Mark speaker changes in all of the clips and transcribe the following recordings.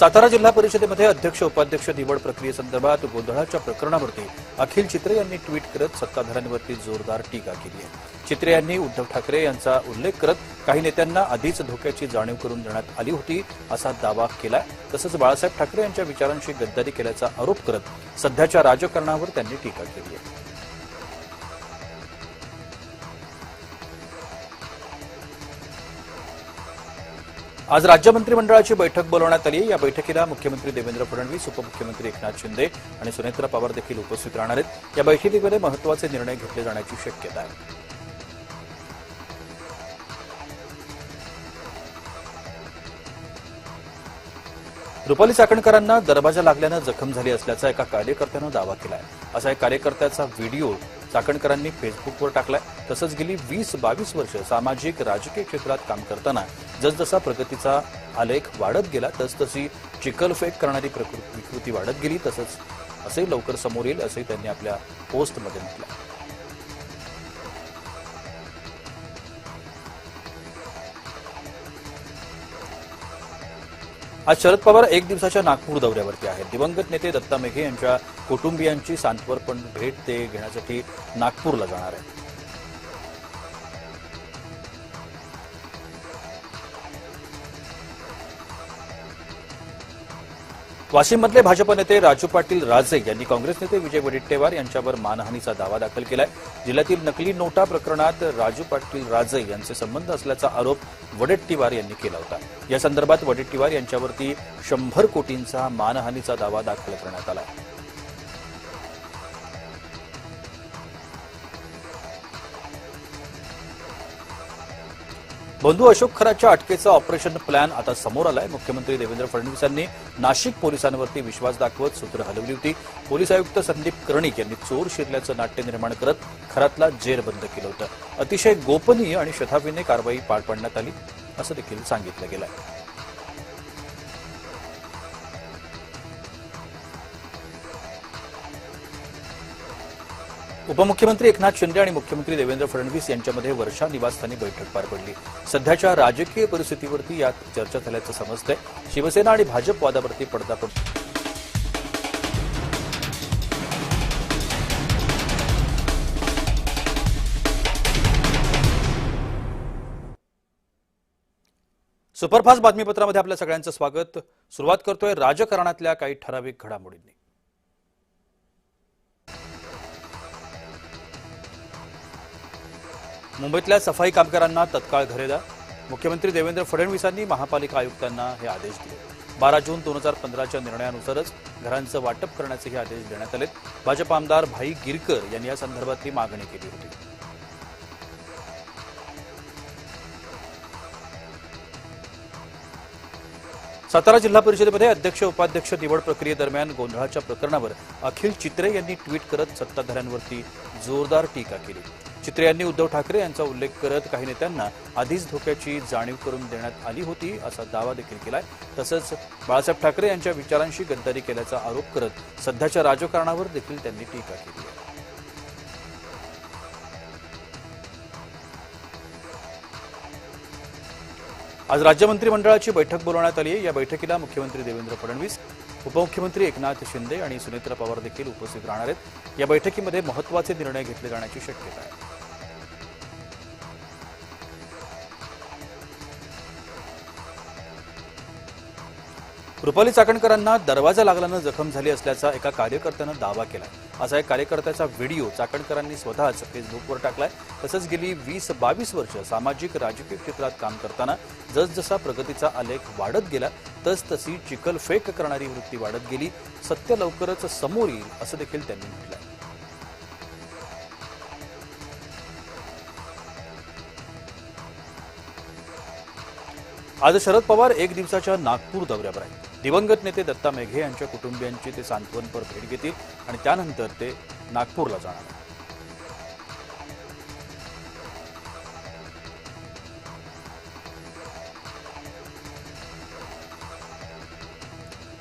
Speaker 1: सातारा जिल्हा परिषदेमध्ये अध्यक्ष उपाध्यक्ष निवड प्रक्रियेसंदर्भात गोंधळाच्या प्रकरणावरती अखिल चित्रे यांनी ट्विट करत सत्ताधाऱ्यांवरती जोरदार टीका केली आहे। चित्रे यांनी उद्धव ठाकरे यांचा उल्लेख करत काही नेत्यांना आधीच धोक्याची जाणीव करून देण्यात आली होती असा दावा केला। तसंच बाळासाहेब ठाकरे यांच्या विचारांशी गद्दारी केल्याचा आरोप करत सध्याच्या राजकारणावर त्यांनी टीका केली आहे। आज राज्य मंत्रिमंडळाची बैठक बोलवण्यात आली। या बैठकीला मुख्यमंत्री देवेंद्र फडणवीस, उपमुख्यमंत्री एकनाथ शिंदे आणि सुनेत्रा पवार देखील उपस्थित राहणार आहेत। या बैठकीमध्ये महत्त्वाचे निर्णय घेतले जाण्याची शक्यता आहे। रुपाली चाकणकरांना दरवाजा लागल्यानं जखम झाली असल्याचा एका कार्यकर्त्यानं दावा केलाय। असा एक कार्यकर्त्याचा व्हिडिओ चाकणकरांनी फेसबुकवर टाकलाय। तसंच गेली 20-22 वर्ष सामाजिक राजकीय क्षेत्रात काम करताना जसजसा प्रगतीचा आलेख वाढत गेला तसतशी चिखलफेक करणारी विकृती वाढत गेली। तसंच असे लवकर समोर येईल असंही त्यांनी आपल्या पोस्टमध्ये म्हटलं। आज शरद पवार एक दिवसाच्या नागपूर दौऱ्यावरती आहेत। दिवंगत नेते दत्ता मेघे यांच्या कुटुंबियांची सांत्वनपर भेट ते घेण्यासाठी नागपूरला जाणार आहेत। वाशिममधले भाजप नेते राजू पाटील राजे यांनी काँग्रेस नेते विजय वडेट्टीवार यांच्यावर मानहानीचा दावा दाखल केलाय। जिल्ह्यातील नकली नोटा प्रकरणात राजू पाटील राजे यांचे संबंध असल्याचा आरोप वडेट्टीवार यांनी केला होता। या संदर्भात वडेट्टीवार यांच्यावरती 100 कोटींचा मानहानीचा दावा दाखल करण्यात आला। बंधू अशोक खराच्या अटकेचा ऑपरेशन प्लॅन आता समोर आलाय। मुख्यमंत्री देवेंद्र फडणवीस यांनी नाशिक पोलिसांवरती विश्वास दाखवत सूत्र हलवली होती। पोलीस आयुक्त संदीप कर्णिक यांनी चोर शिरल्याचं नाट्य निर्माण करत खरातला जेरबंद केलं होतं। अतिशय गोपनीय आणि शताफीने कारवाई पार पाडण्यात आली असं देखील सांगितलं गेलं आहे। उपमुख्यमंत्री एकनाथ शिंदे आणि मुख्यमंत्री देवेंद्र फडणवीस यांच्यामध्ये वर्षा निवासस्थानी बैठक पार पडली। सध्याच्या राजकीय परिस्थितीवरती यात चर्चा झाल्याचं समजतंय। शिवसेना आणि भाजप वादावरती पडदा पडतो। सुपरफास्ट बातमीपत्रामध्ये आपल्या सगळ्यांचं स्वागत। सुरुवात करतोय राजकारणातल्या काही ठराविक घडामोडींनी। मुंबईतल्या सफाई कामगारांना तत्काळ घरे द्या। मुख्यमंत्री देवेंद्र फडणवीसांनी महापालिका आयुक्तांना हे आदेश दिले। 12 जून 2015च्या निर्णयानुसारच घरांचं वाटप करण्याचे हे आदेश देण्यात आले। भाजप आमदार भाई गिरकर यांनी या संदर्भातली मागणी केली होती। सातारा जिल्हा परिषदेमध्ये अध्यक्ष उपाध्यक्ष निवड प्रक्रियेदरम्यान गोंधळाच्या प्रकरणावर अखिल चित्रे यांनी ट्विट करत सत्ताधाऱ्यांवरती जोरदार टीका केली। चित्रे यांनी उद्धव ठाकरे यांचा उल्लेख करत काही नेत्यांना आधीच धोक्याची जाणीव करून देण्यात आली होती असा दावा देखील केलाय। तसंच बाळासाहेब ठाकरे यांच्या विचारांशी गद्दारी केल्याचा आरोप करत सध्याच्या राजकारणावर देखील त्यांनी टीका केली आहे। आज राज्य मंत्रिमंडळाची बैठक बोलवण्यात आली आहे। या बैठकीला मुख्यमंत्री देवेंद्र फडणवीस, उपमुख्यमंत्री एकनाथ शिंदे आणि सुनेत्रा पवार देखील उपस्थित राहणार आहेत। या बैठकीमध्ये महत्त्वाचे निर्णय घेतले जाण्याची शक्यता आहे। रुपाली चाकणकरांना दरवाजा लागल्यानं जखम झाली असल्याचा एका कार्यकर्त्यानं दावा केलाय। असा एक कार्यकर्त्याचा व्हिडिओ चाकणकरांनी स्वतःच फेसबुकवर टाकलाय। तसंच गेली 20-22 वर्ष सामाजिक राजकीय क्षेत्रात काम करताना जसजसा प्रगतीचा आलेख वाढत गेला तसतशी चिखलफेक करणारी वृत्ती वाढत गेली। सत्य लवकरच समोर येईल असं देखील त्यांनी म्हटलंय। आज शरद पवार एक दिवसाच्या नागपूर दौऱ्यावर आहेत। दिवंगत नेते दत्ता मेघे यांच्या कुटुंबियांची ते सांत्वनपर भेट घेतील आणि त्यानंतर ते नागपूरला जाणार आहेत।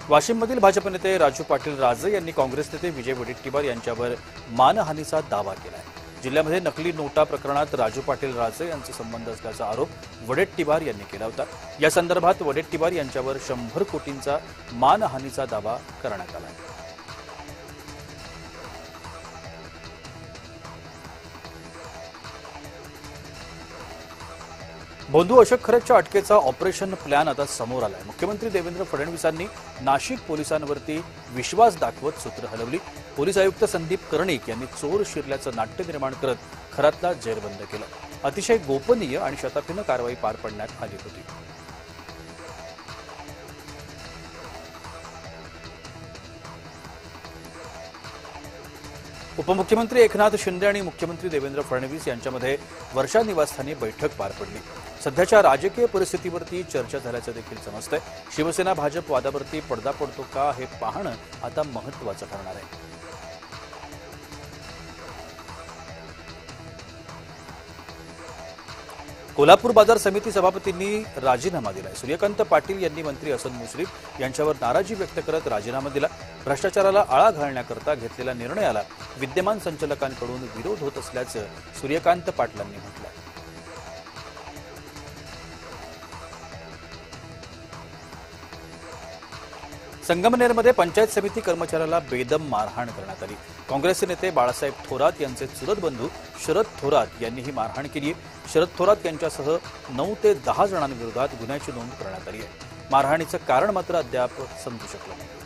Speaker 1: वाशिममधील भाजप नेते राजू पाटील राजे यांनी काँग्रेस नेते विजय वडेट्टीवार यांच्यावर मानहानीचा दावा केलाय। जिल्ह्यामध्ये नकली नोटा प्रकरणात राजू पाटील राजे यांचे संबंध असल्याचा आरोप वडेट्टीवार यांनी केला होता। या संदर्भात वडेट्टीवार यांच्यावर 100 कोटींचा मानहानीचा दावा करण्यात आला आहे। बोंधू अशोक खरेच्या अटकेचा ऑपरेशन प्लॅन आता समोर आलाय। मुख्यमंत्री देवेंद्र फडणवीसांनी नाशिक पोलिसांवरती विश्वास दाखवत सूत्र हलवली। पोलीस आयुक्त संदीप कर्णिक यांनी चोर शिरल्याचं नाट्य निर्माण करत खरातला जेरबंद केलं। अतिशय गोपनीय आणि शताफीनं कारवाई पार पडण्यात आली होती। उपमुख्यमंत्री एकनाथ शिंदे आणि मुख्यमंत्री देवेंद्र फडणवीस यांच्यामध्ये वर्षा निवासस्थानी बैठक पार पडली। सध्याच्या राजकीय परिस्थितीवरती चर्चा झाल्याचं देखील समजतंय। शिवसेना भाजप वादावरती पडदा पडतो का हे पाहणं आता महत्त्वाचं ठरणार आहे। कोल्हापूर बाजार समिती सभापतींनी राजीनामा दिलाय। सूर्यकांत पाटील यांनी मंत्री हसन मुश्रीफ यांच्यावर नाराजी व्यक्त करत राजीनामा दिला। भ्रष्टाचाराला आळा घालण्याकरता घेतलेल्या निर्णयाला विद्यमान संचालकांकडून विरोध होत असल्याचं सूर्यकांत पाटलांनी म्हटलंय। संगमनेरमध्ये पंचायत समिती कर्मचाऱ्याला बेदम मारहाण करण्यात आली। काँग्रेसचे नेते बाळासाहेब थोरात यांचे चुलत बंधू शरद थोरात यांनी ही मारहाण केली आहे। शरद थोरात यांच्यासह 9 ते 10 जणांविरोधात गुन्ह्याची नोंद करण्यात आली आहे। मारहाणीचं कारण मात्र अद्याप समजू शकलं नाही।